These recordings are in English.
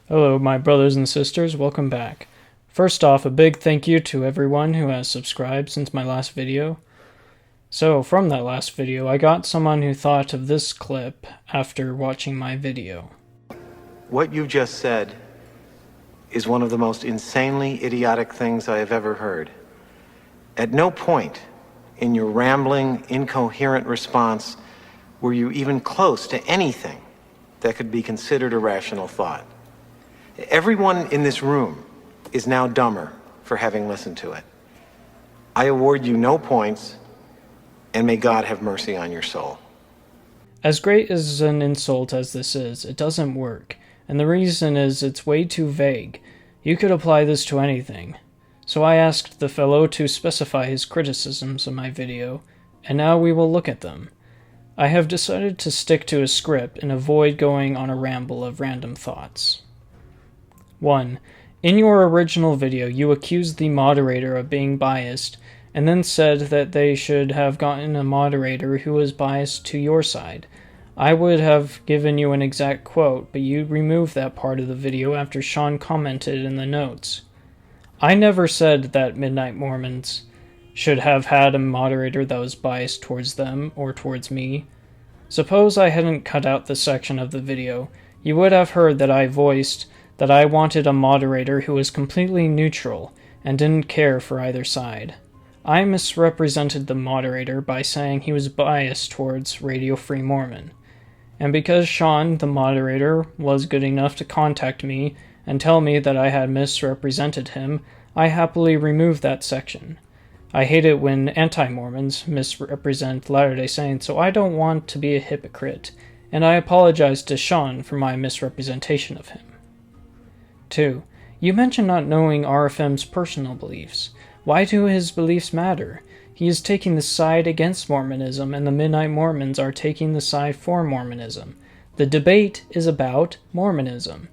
Hello, my brothers and sisters, welcome back. First off, a big thank you to everyone who has subscribed since my last video. So, from that last video, I got someone who thought of this clip after watching my video. What you just said is one of the most insanely idiotic things I have ever heard. At no point in your rambling, incoherent response were you even close to anything that could be considered a rational thought. Everyone in this room is now dumber for having listened to it. I award you no points, and may God have mercy on your soul. As great as an insult as this is, it doesn't work, and the reason is it's way too vague. You could apply this to anything. So I asked the fellow to specify his criticisms of my video, and now we will look at them. I have decided to stick to a script and avoid going on a ramble of random thoughts. 1. In your original video, you accused the moderator of being biased, and then said that they should have gotten a moderator who was biased to your side. I would have given you an exact quote, but you removed that part of the video after Sean commented in the notes. I never said that Midnight Mormons should have had a moderator that was biased towards them or towards me. Suppose I hadn't cut out the section of the video, you would have heard that I voiced that I wanted a moderator who was completely neutral and didn't care for either side. I misrepresented the moderator by saying he was biased towards Radio Free Mormon. And because Sean, the moderator, was good enough to contact me and tell me that I had misrepresented him, I happily removed that section. I hate it when anti-Mormons misrepresent Latter-day Saints, so I don't want to be a hypocrite, and I apologize to Sean for my misrepresentation of him. 2. You mentioned not knowing RFM's personal beliefs. Why do his beliefs matter? He is taking the side against Mormonism, and the Midnight Mormons are taking the side for Mormonism. The debate is about Mormonism.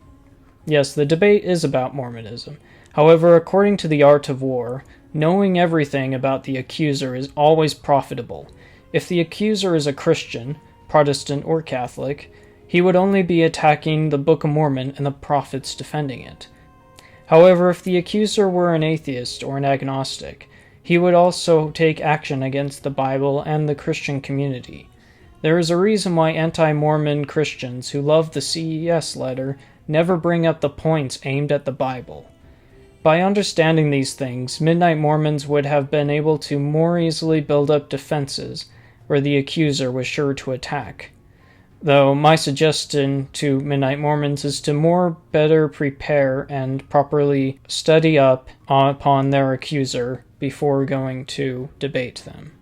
Yes, the debate is about Mormonism. However, according to the art of war, knowing everything about the accuser is always profitable. If the accuser is a Christian, Protestant, or Catholic, he would only be attacking the Book of Mormon and the prophets defending it. However, if the accuser were an atheist or an agnostic, he would also take action against the Bible and the Christian community. There is a reason why anti-Mormon Christians who love the CES letter never bring up the points aimed at the Bible. By understanding these things, Midnight Mormons would have been able to more easily build up defenses where the accuser was sure to attack. Though my suggestion to Midnight Mormons is to better prepare and properly study up upon their accuser before going to debate them.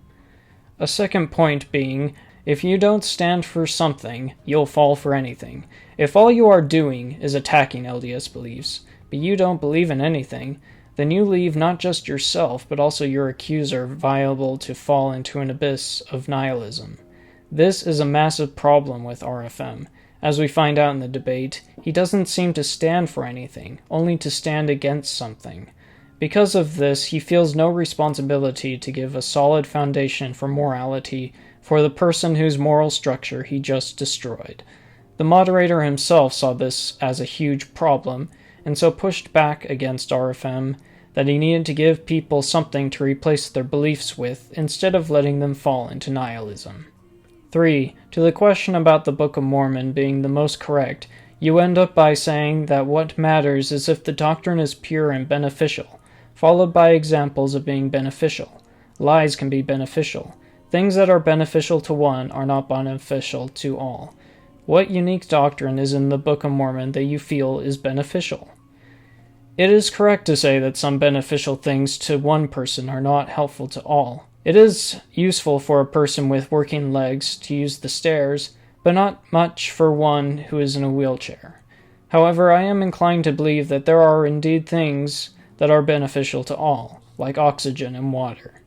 A second point being, if you don't stand for something, you'll fall for anything. If all you are doing is attacking LDS beliefs, but you don't believe in anything, then you leave not just yourself, but also your accuser viable to fall into an abyss of nihilism. This is a massive problem with RFM. As we find out in the debate, he doesn't seem to stand for anything, only to stand against something. Because of this, he feels no responsibility to give a solid foundation for morality for the person whose moral structure he just destroyed. The moderator himself saw this as a huge problem, and so pushed back against RFM that he needed to give people something to replace their beliefs with instead of letting them fall into nihilism. 3. To the question about the Book of Mormon being the most correct, you end up by saying that what matters is if the doctrine is pure and beneficial, followed by examples of being beneficial. Lies can be beneficial. Things that are beneficial to one are not beneficial to all. What unique doctrine is in the Book of Mormon that you feel is beneficial? It is correct to say that some beneficial things to one person are not helpful to all. It is useful for a person with working legs to use the stairs, but not much for one who is in a wheelchair. However, I am inclined to believe that there are indeed things that are beneficial to all, like oxygen and water.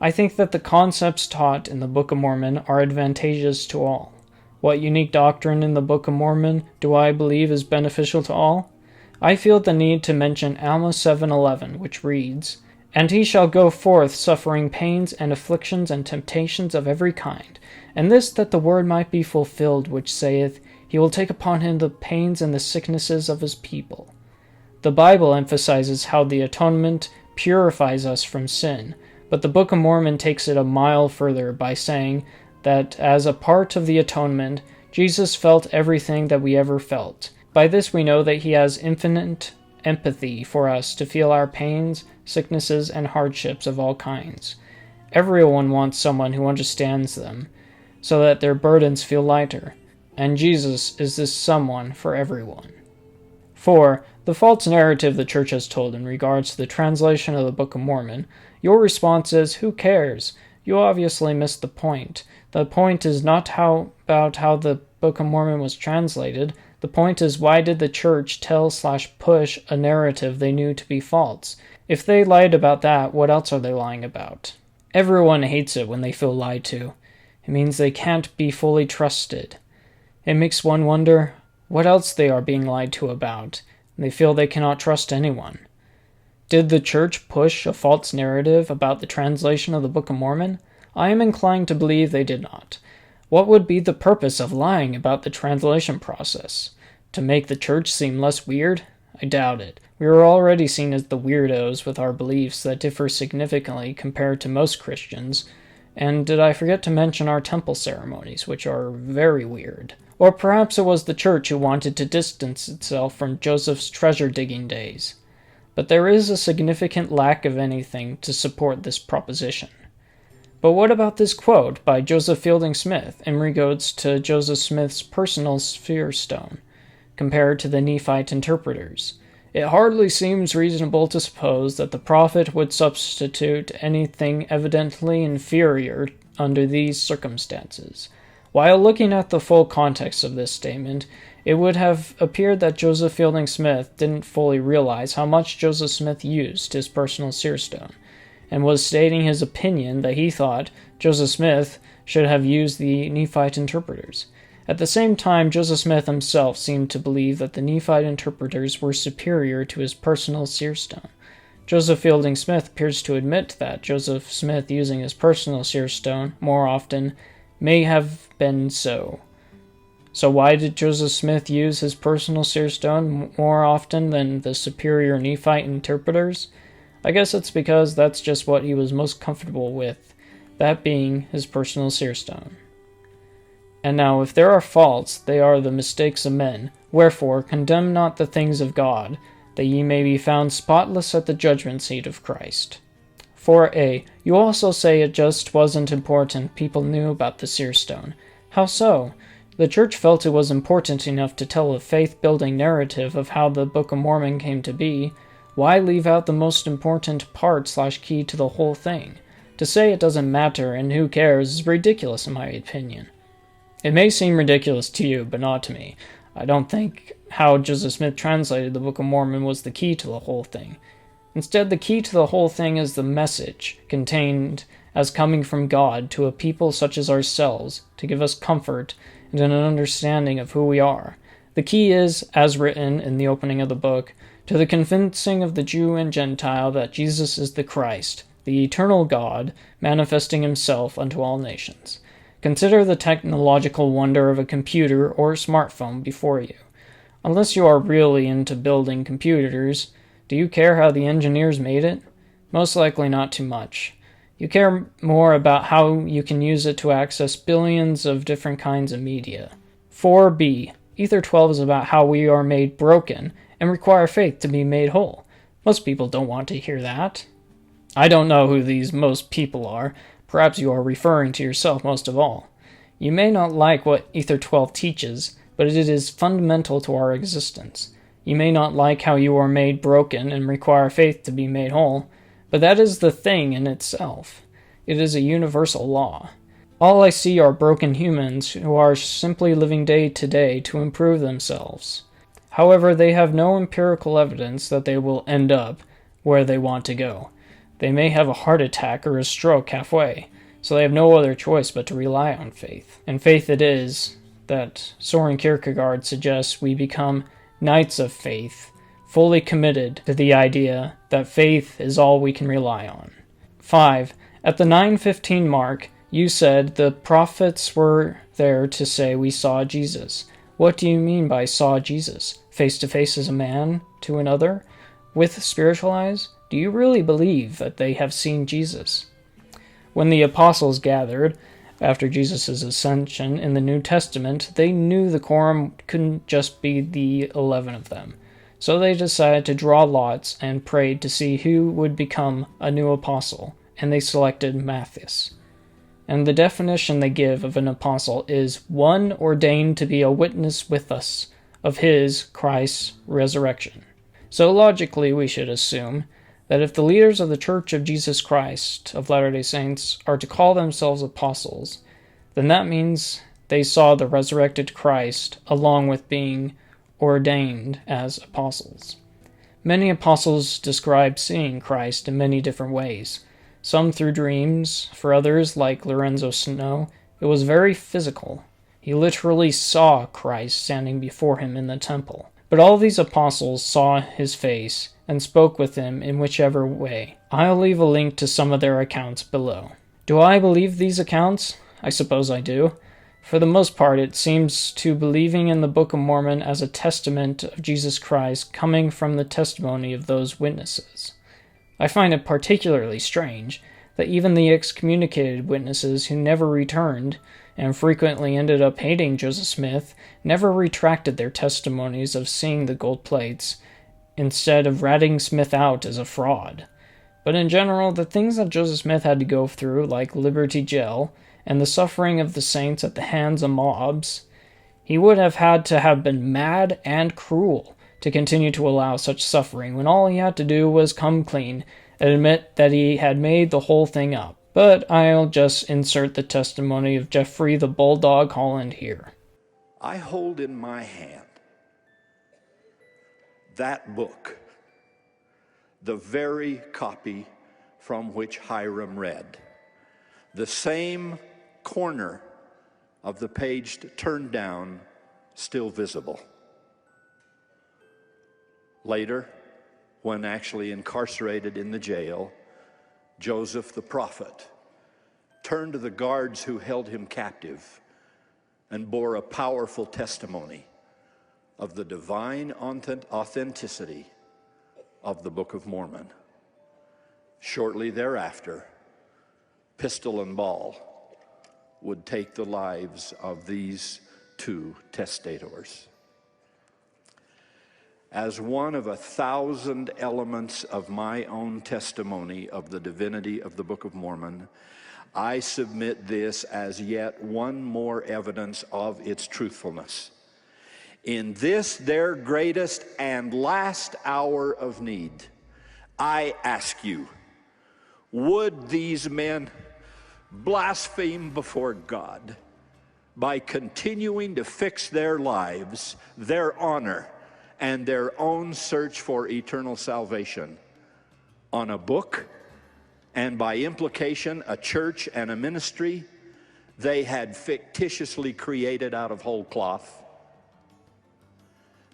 I think that the concepts taught in the Book of Mormon are advantageous to all. What unique doctrine in the Book of Mormon do I believe is beneficial to all? I feel the need to mention Alma 7:11, which reads, "And he shall go forth suffering pains and afflictions and temptations of every kind, and this that the word might be fulfilled which saith, He will take upon him the pains and the sicknesses of his people. The Bible emphasizes how the atonement purifies us from sin, but the Book of Mormon takes it a mile further by saying that as a part of the atonement, Jesus felt everything that we ever felt. By this we know that he has infinite empathy for us to feel our pains, sicknesses, and hardships of all kinds. Everyone wants someone who understands them, so that their burdens feel lighter, and Jesus is this someone for everyone. 4. The false narrative the Church has told in regards to the translation of the Book of Mormon. Your response is, who cares? You obviously missed the point. The point is not about how the Book of Mormon was translated. The point is, why did the Church tell/push a narrative they knew to be false? If they lied about that, what else are they lying about? Everyone hates it when they feel lied to. It means they can't be fully trusted. It makes one wonder what else they are being lied to about, and they feel they cannot trust anyone. Did the Church push a false narrative about the translation of the Book of Mormon? I am inclined to believe they did not. What would be the purpose of lying about the translation process? To make the Church seem less weird? I doubt it. We are already seen as the weirdos with our beliefs that differ significantly compared to most Christians. And did I forget to mention our temple ceremonies, which are very weird? Or perhaps it was the Church who wanted to distance itself from Joseph's treasure-digging days. But there is a significant lack of anything to support this proposition. But what about this quote by Joseph Fielding Smith in regards to Joseph Smith's personal seer stone, compared to the Nephite interpreters? It hardly seems reasonable to suppose that the prophet would substitute anything evidently inferior under these circumstances. While looking at the full context of this statement, it would have appeared that Joseph Fielding Smith didn't fully realize how much Joseph Smith used his personal seer stone, and was stating his opinion that he thought Joseph Smith should have used the Nephite interpreters. At the same time, Joseph Smith himself seemed to believe that the Nephite interpreters were superior to his personal seer stone. Joseph Fielding Smith appears to admit that Joseph Smith using his personal seer stone more often may have been so. So why did Joseph Smith use his personal seer stone more often than the superior Nephite interpreters? I guess it's because that's just what he was most comfortable with, that being his personal seer stone. And now if there are faults, they are the mistakes of men. Wherefore condemn not the things of God, that ye may be found spotless at the judgment seat of Christ. 4a. You also say it just wasn't important people knew about the seer stone. How so? The Church felt it was important enough to tell a faith-building narrative of how the Book of Mormon came to be. Why leave out the most important part/key to the whole thing? To say it doesn't matter and who cares is ridiculous in my opinion. It may seem ridiculous to you, but not to me. I don't think how Joseph Smith translated the Book of Mormon was the key to the whole thing. Instead, the key to the whole thing is the message contained as coming from God to a people such as ourselves, to give us comfort and an understanding of who we are. The key is, as written in the opening of the book, to the convincing of the Jew and Gentile that Jesus is the Christ, the eternal God, manifesting himself unto all nations. Consider the technological wonder of a computer or smartphone before you. Unless you are really into building computers, do you care how the engineers made it? Most likely not too much. You care more about how you can use it to access billions of different kinds of media. 4b. Ether 12 is about how we are made broken and require faith to be made whole. Most people don't want to hear that. I don't know who these most people are. Perhaps you are referring to yourself most of all. You may not like what Ether 12 teaches, but it is fundamental to our existence. You may not like how you are made broken and require faith to be made whole, but that is the thing in itself. It is a universal law. All I see are broken humans who are simply living day to day to improve themselves. However, they have no empirical evidence that they will end up where they want to go. They may have a heart attack or a stroke halfway, so they have no other choice but to rely on faith. And faith it is that Soren Kierkegaard suggests we become knights of faith, fully committed to the idea that faith is all we can rely on. 5. At the 9:15 mark, you said the prophets were there to say we saw Jesus. What do you mean by saw Jesus? Face to face as a man to another? With spiritual eyes? Do you really believe that they have seen Jesus? When the apostles gathered, after Jesus' ascension in the New Testament, they knew the quorum couldn't just be the 11 of them. So they decided to draw lots and prayed to see who would become a new apostle, and they selected Matthias. And the definition they give of an apostle is one ordained to be a witness with us of his, Christ's, resurrection. So logically we should assume that if the leaders of the Church of Jesus Christ of Latter-day Saints are to call themselves apostles, then that means they saw the resurrected Christ along with being ordained as apostles. Many apostles describe seeing Christ in many different ways, some through dreams. For others, like Lorenzo Snow, it was very physical. He literally saw Christ standing before him in the temple. But all these apostles saw his face and spoke with him in whichever way. I'll leave a link to some of their accounts below. Do I believe these accounts? I suppose I do. For the most part, it seems to believing in the Book of Mormon as a testament of Jesus Christ coming from the testimony of those witnesses. I find it particularly strange that even the excommunicated witnesses who never returned and frequently ended up hating Joseph Smith never retracted their testimonies of seeing the gold plates, instead of ratting Smith out as a fraud. But in general, the things that Joseph Smith had to go through, like Liberty Jail, and the suffering of the saints at the hands of mobs, he would have had to have been mad and cruel to continue to allow such suffering when all he had to do was come clean and admit that he had made the whole thing up. But I'll just insert the testimony of Jeffrey the Bulldog Holland here. I hold in my hand that book, the very copy from which Hiram read, the same corner of the page turned down, still visible. Later, when actually incarcerated in the jail, Joseph the prophet turned to the guards who held him captive and bore a powerful testimony of the divine authenticity of the Book of Mormon. Shortly thereafter, pistol and ball would take the lives of these two testators. As one of 1,000 elements of my own testimony of the divinity of the Book of Mormon, I submit this as yet one more evidence of its truthfulness. In this, their greatest and last hour of need, I ask you, would these men blaspheme before God by continuing to fix their lives, their honor, and their own search for eternal salvation on a book, and by implication a church and a ministry they had fictitiously created out of whole cloth?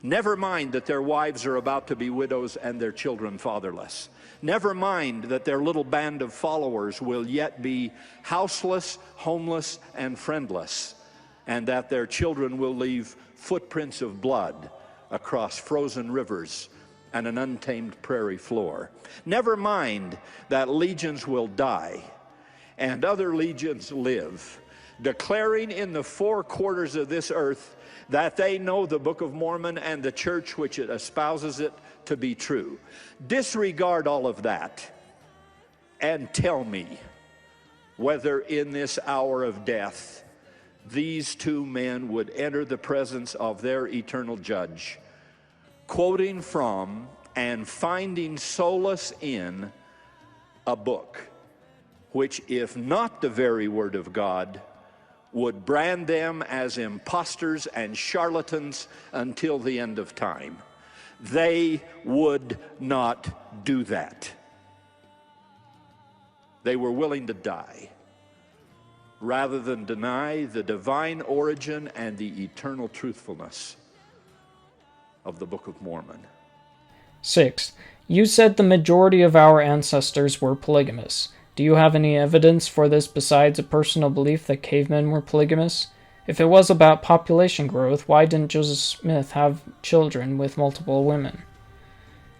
Never mind that their wives are about to be widows and their children fatherless. Never mind that their little band of followers will yet be houseless, homeless, and friendless, and that their children will leave footprints of blood across frozen rivers and an untamed prairie floor. Never mind that legions will die and other legions live, declaring in the four quarters of this earth that they know the Book of Mormon and the church which it espouses it to be true. Disregard all of that and tell me whether in this hour of death these two men would enter the presence of their eternal judge, quoting from and finding solace in a book which, if not the very word of God, would brand them as impostors and charlatans until the end of time. They would not do that. They were willing to die rather than deny the divine origin and the eternal truthfulness of the Book of Mormon. 6. You said the majority of our ancestors were polygamous. Do you have any evidence for this besides a personal belief that cavemen were polygamous? If it was about population growth, why didn't Joseph Smith have children with multiple women?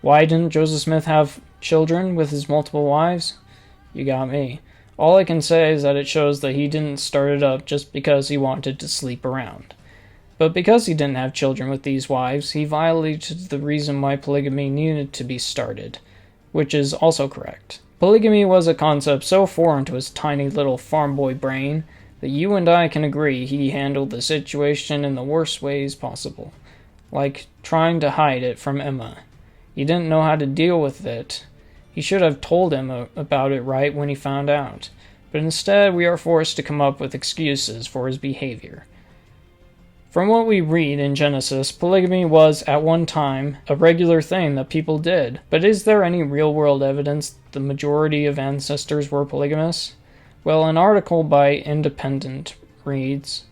Why didn't Joseph Smith have children with his multiple wives? You got me. All I can say is that it shows that he didn't start it up just because he wanted to sleep around. But because he didn't have children with these wives, he violated the reason why polygamy needed to be started, which is also correct. Polygamy was a concept so foreign to his tiny little farm boy brain that you and I can agree he handled the situation in the worst ways possible, like trying to hide it from Emma. He didn't know how to deal with it. He should have told Emma about it right when he found out, but instead we are forced to come up with excuses for his behavior. From what we read in Genesis, polygamy was at one time a regular thing that people did, but is there any real-world evidence the majority of ancestors were polygamous? Well, an article by Independent reads,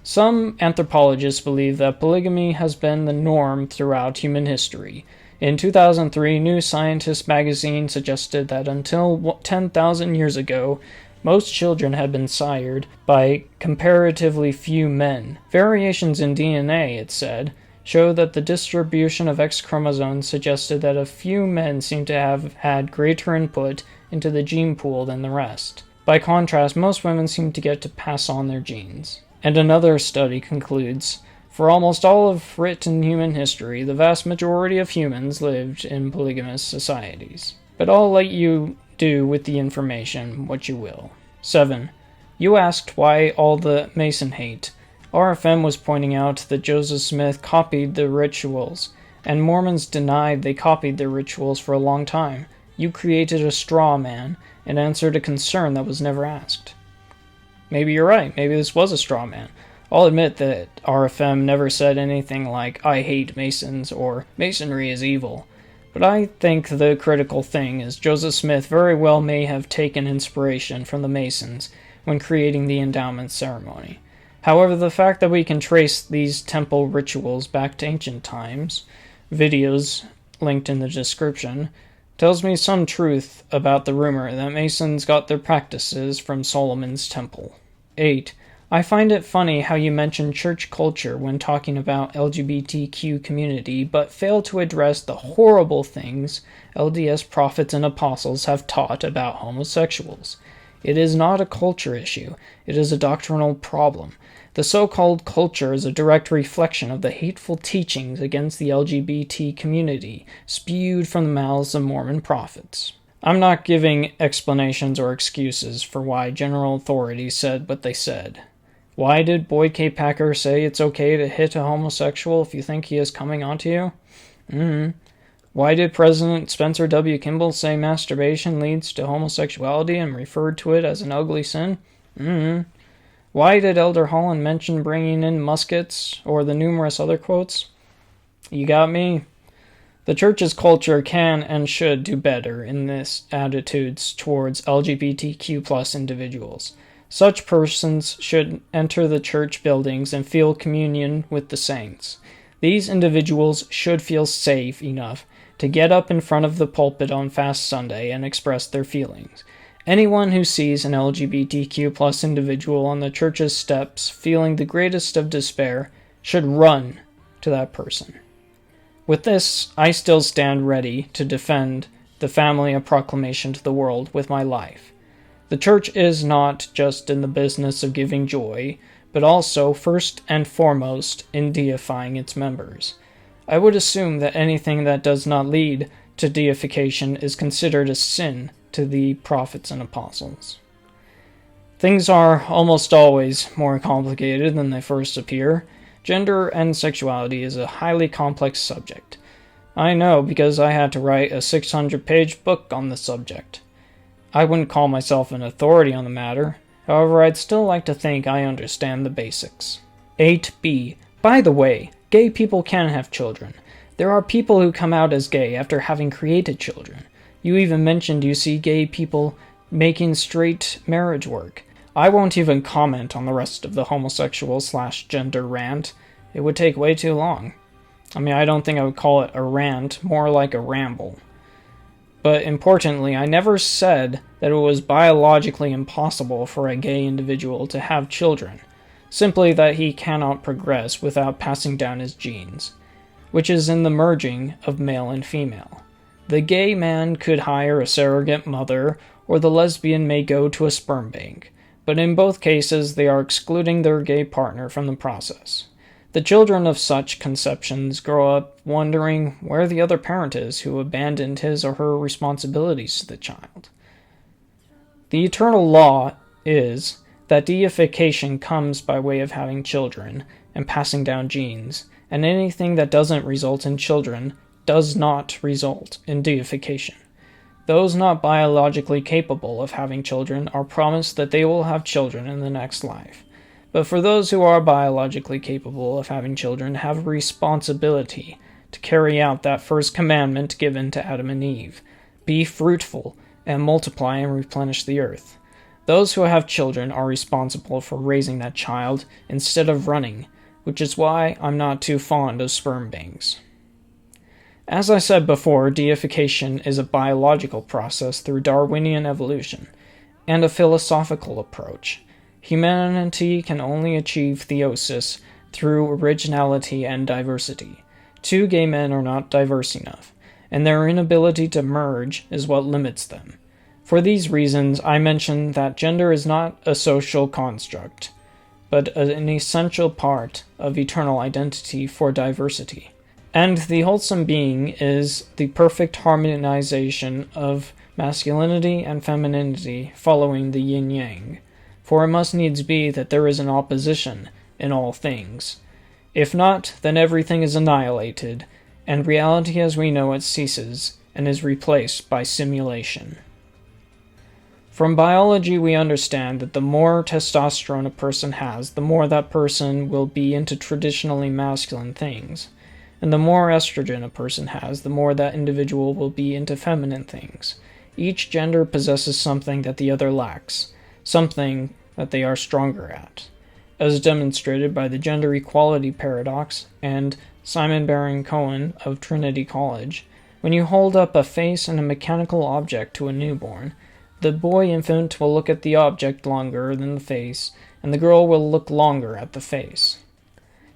"Some anthropologists believe that polygamy has been the norm throughout human history. In 2003, New Scientist magazine suggested that until 10,000 years ago, most children had been sired by comparatively few men. Variations in DNA, it said, show that the distribution of X chromosomes suggested that a few men seem to have had greater input into the gene pool than the rest. By contrast, most women seem to get to pass on their genes." And another study concludes, "For almost all of written human history, the vast majority of humans lived in polygamous societies." But I'll let you do with the information what you will. 7. You asked why all the Mason hate. RFM was pointing out that Joseph Smith copied the rituals, and Mormons denied they copied their rituals for a long time. You created a straw man and answered a concern that was never asked. Maybe you're right. Maybe this was a straw man. I'll admit that RFM never said anything like, "I hate Masons," or "Masonry is evil." But I think the critical thing is Joseph Smith very well may have taken inspiration from the Masons when creating the endowment ceremony. However, the fact that we can trace these temple rituals back to ancient times, videos linked in the description, tells me some truth about the rumor that Masons got their practices from Solomon's temple. 8. I find it funny how you mention church culture when talking about LGBTQ community, but fail to address the horrible things LDS prophets and apostles have taught about homosexuals. It is not a culture issue, it is a doctrinal problem. The so-called culture is a direct reflection of the hateful teachings against the LGBT community spewed from the mouths of Mormon prophets. I'm not giving explanations or excuses for why general authorities said what they said. Why did Boyd K. Packer say it's okay to hit a homosexual if you think he is coming onto you? Why did President Spencer W. Kimball say masturbation leads to homosexuality and referred to it as an ugly sin? Why did Elder Holland mention bringing in muskets or the numerous other quotes? You got me. The church's culture can and should do better in this attitudes towards LGBTQ+ individuals. Such persons should enter the church buildings and feel communion with the saints. These individuals should feel safe enough to get up in front of the pulpit on Fast Sunday and express their feelings. Anyone who sees an LGBTQ+ individual on the church's steps feeling the greatest of despair should run to that person. With this, I still stand ready to defend the family of proclamation to the world with my life. The church is not just in the business of giving joy, but also, first and foremost, in deifying its members. I would assume that anything that does not lead to deification is considered a sin to the prophets and apostles. Things are almost always more complicated than they first appear. Gender and sexuality is a highly complex subject. I know because I had to write a 600-page book on the subject. I wouldn't call myself an authority on the matter, however I'd still like to think I understand the basics. 8b. By the way, gay people can have children. There are people who come out as gay after having created children. You even mentioned you see gay people making straight marriage work. I won't even comment on the rest of the homosexual/gender rant. It would take way too long. I don't think I would call it a rant, more like a ramble. But importantly, I never said that it was biologically impossible for a gay individual to have children. simply that he cannot progress without passing down his genes, which is in the merging of male and female. The gay man could hire a surrogate mother, or the lesbian may go to a sperm bank, but in both cases they are excluding their gay partner from the process. The children of such conceptions grow up wondering where the other parent is who abandoned his or her responsibilities to the child. The eternal law is that deification comes by way of having children and passing down genes, and anything that doesn't result in children does not result in deification. Those not biologically capable of having children are promised that they will have children in the next life. But for those who are biologically capable of having children have a responsibility to carry out that first commandment given to Adam and Eve: be fruitful and multiply and replenish the earth. Those who have children are responsible for raising that child instead of running, which is why I'm not too fond of sperm banks. As I said before, deification is a biological process through Darwinian evolution, and a philosophical approach. Humanity can only achieve theosis through originality and diversity. Two gay men are not diverse enough, and their inability to merge is what limits them. For these reasons, I mention that gender is not a social construct, but an essential part of eternal identity for diversity. And the wholesome being is the perfect harmonization of masculinity and femininity following the yin-yang, for it must needs be that there is an opposition in all things. If not, then everything is annihilated, and reality as we know it ceases and is replaced by simulation. From biology we understand that the more testosterone a person has, the more that person will be into traditionally masculine things. And the more estrogen a person has, the more that individual will be into feminine things. Each gender possesses something that the other lacks, something that they are stronger at, as demonstrated by the gender equality paradox and Simon Baron-Cohen of Trinity College. When you hold up a face and a mechanical object to a newborn, the boy infant will look at the object longer than the face, and the girl will look longer at the face.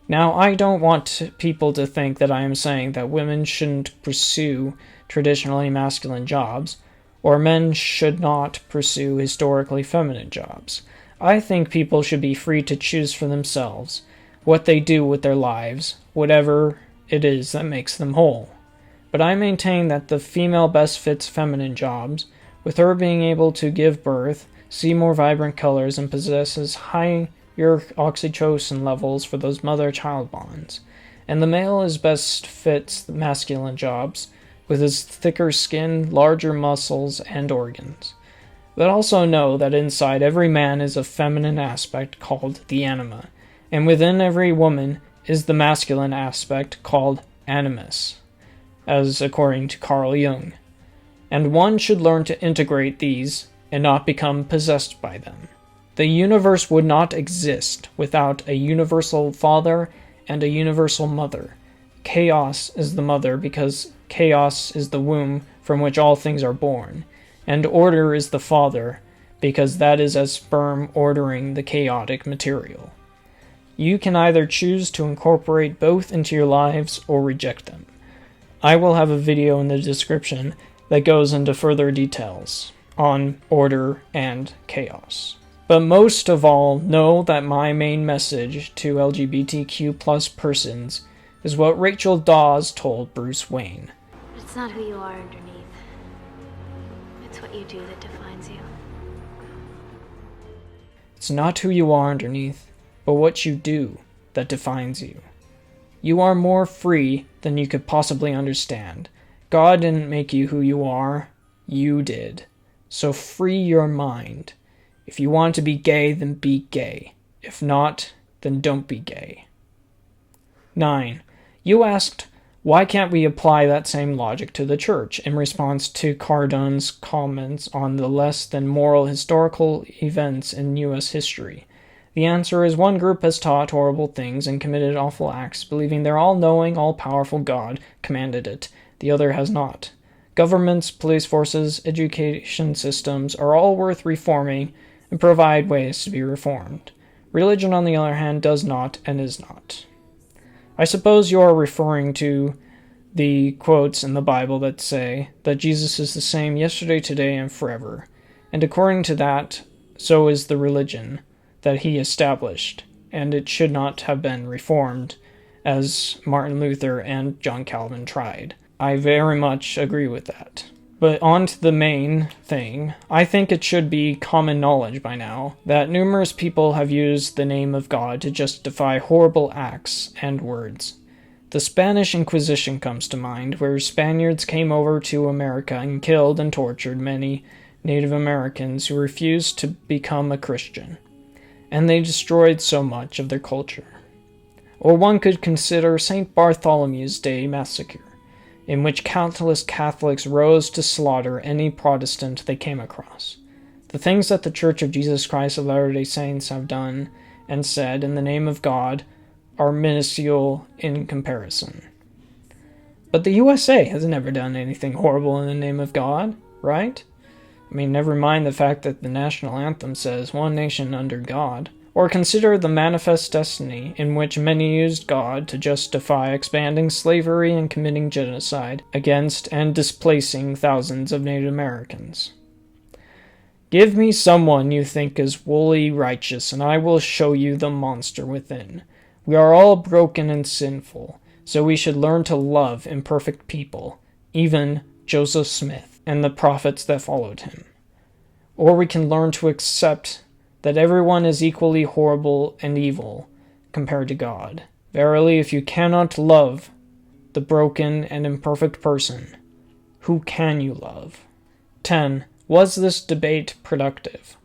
Now, I don't want people to think that I am saying that women shouldn't pursue traditionally masculine jobs, or men should not pursue historically feminine jobs. I think people should be free to choose for themselves what they do with their lives, whatever it is that makes them whole. But I maintain that the female best fits feminine jobs, with her being able to give birth, see more vibrant colors, and possesses higher oxytocin levels for those mother-child bonds. And the male is best fits the masculine jobs, with his thicker skin, larger muscles, and organs. But also know that inside every man is a feminine aspect called the anima, and within every woman is the masculine aspect called animus, as according to Carl Jung. And one should learn to integrate these and not become possessed by them. The universe would not exist without a universal father and a universal mother. Chaos is the mother because chaos is the womb from which all things are born, and order is the father because that is as sperm ordering the chaotic material. You can either choose to incorporate both into your lives or reject them. I will have a video in the description that goes into further details on order and chaos. But most of all, know that my main message to LGBTQ plus persons is what Rachel Dawes told Bruce Wayne. It's not who you are underneath. It's what you do that defines you. It's not who you are underneath, but what you do that defines you. You are more free than you could possibly understand. God didn't make you who you are, you did. So free your mind. If you want to be gay, then be gay. If not, then don't be gay. 9. You asked, why can't we apply that same logic to the church in response to Cardon's comments on the less than moral historical events in U.S. history? The answer is one group has taught horrible things and committed awful acts, believing their all-knowing, all-powerful God commanded it. The other has not. Governments, police forces, education systems are all worth reforming and provide ways to be reformed. Religion, on the other hand, does not and is not. I suppose you are referring to the quotes in the Bible that say that Jesus is the same yesterday, today, and forever, and according to that, so is the religion that he established, and it should not have been reformed, as Martin Luther and John Calvin tried. I very much agree with that. But on to the main thing, I think it should be common knowledge by now that numerous people have used the name of God to justify horrible acts and words. The Spanish Inquisition comes to mind, where Spaniards came over to America and killed and tortured many Native Americans who refused to become a Christian, and they destroyed so much of their culture. Or one could consider St. Bartholomew's Day massacre, in which countless Catholics rose to slaughter any Protestant they came across. The things that the Church of Jesus Christ of Latter-day Saints have done and said in the name of God are minuscule in comparison. But the USA has never done anything horrible in the name of God, right? I mean, never mind the fact that the national anthem says, "One nation under God." Or consider the manifest destiny in which many used God to justify expanding slavery and committing genocide against and displacing thousands of Native Americans. Give me someone you think is wholly righteous, and I will show you the monster within. We are all broken and sinful, so we should learn to love imperfect people, even Joseph Smith and the prophets that followed him. Or we can learn to accept that everyone is equally horrible and evil compared to God. Verily, if you cannot love the broken and imperfect person, who can you love? 10. Was this debate productive?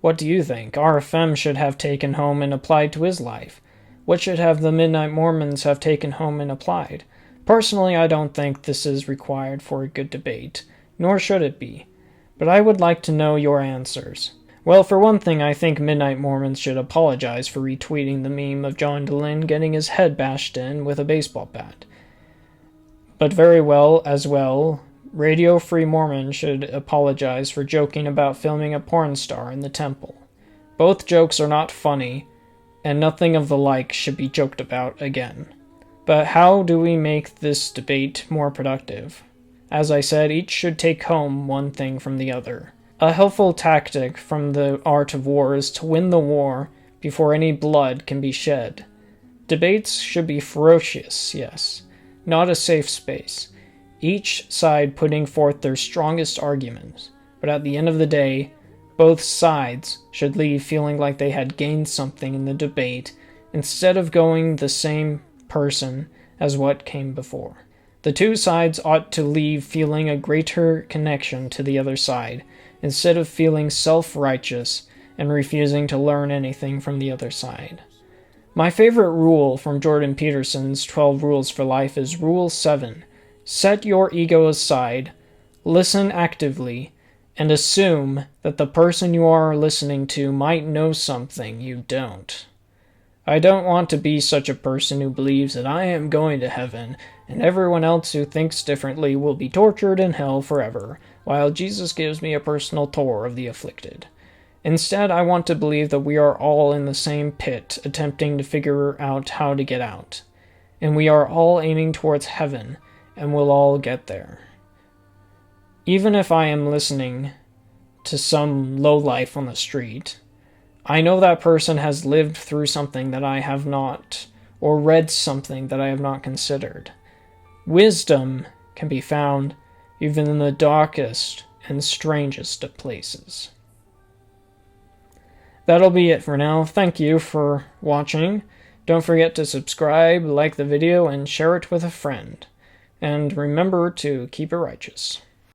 What do you think RFM should have taken home and applied to his life? What should have the Midnight Mormons have taken home and applied? Personally, I don't think this is required for a good debate, nor should it be. But I would like to know your answers. Well, for one thing, I think Midnight Mormons should apologize for retweeting the meme of John DeLynn getting his head bashed in with a baseball bat. But very well, as well, Radio Free Mormon should apologize for joking about filming a porn star in the temple. Both jokes are not funny, and nothing of the like should be joked about again. But how do we make this debate more productive? As I said, each should take home one thing from the other. A helpful tactic from the art of war is to win the war before any blood can be shed. Debates should be ferocious, yes, not a safe space, each side putting forth their strongest arguments, but at the end of the day, both sides should leave feeling like they had gained something in the debate instead of going the same person as what came before. The two sides ought to leave feeling a greater connection to the other side, instead of feeling self-righteous and refusing to learn anything from the other side. My favorite rule from Jordan Peterson's 12 Rules for Life is Rule 7. Set your ego aside, listen actively, and assume that the person you are listening to might know something you don't. I don't want to be such a person who believes that I am going to heaven, and everyone else who thinks differently will be tortured in hell forever, while Jesus gives me a personal tour of the afflicted. Instead, I want to believe that we are all in the same pit, attempting to figure out how to get out. And we are all aiming towards heaven, and we'll all get there. Even if I am listening to some lowlife on the street, I know that person has lived through something that I have not, or read something that I have not considered. Wisdom can be found even in the darkest and strangest of places. That'll be it for now. Thank you for watching. Don't forget to subscribe, like the video, and share it with a friend. And remember to keep it righteous.